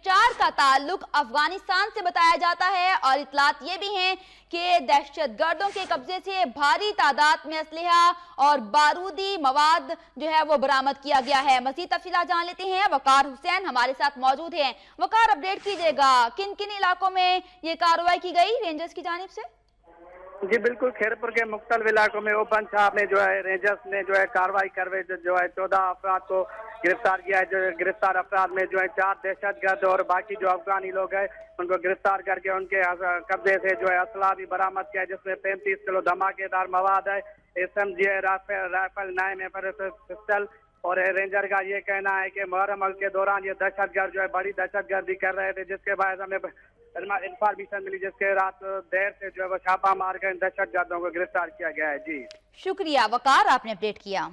चार का ताल्लुक अफगानिस्तान से बताया जाता है और इतलात ये भी हैं कि दहशत गर्दों के कब्जे से भारी तादाद में असलहा और बारूदी मवाद जो है वो बरामद किया गया है। मज़ीद तफसीलात जान लेते हैं, वकार हुसैन हमारे साथ मौजूद हैं। वकार, अपडेट कीजिएगा, किन किन इलाकों में ये कार्रवाई की गई रेंजर्स की जानिब से? जी बिल्कुल, खैरपुर के मुख्तलिफ इलाकों में ओपन साहब ने जो है रेंजर्स ने जो है कार्रवाई करवे जो है 14 अफराद को गिरफ्तार किया है। जो गिरफ्तार अफराद में जो है 4 दहशतगर्द और बाकी जो अफगानी लोग हैं उनको गिरफ्तार करके उनके कब्जे से जो है असला भी बरामद किया है, जिसमें 35 किलो धमाकेदार मवाद है, SMG राइफल 9 पिस्टल। और रेंजर का ये कहना है कि मुहर्रम के दौरान ये दहशतगर्द जो है बड़ी दहशतगर्दी कर रहे थे, जिसके बाद हमें इंफॉर्मेशन मिली, जिसके रात देर से जो है वो छापा मार कर दहशतगर्दों को गिरफ्तार किया गया है। जी शुक्रिया वकार, आपने अपडेट किया।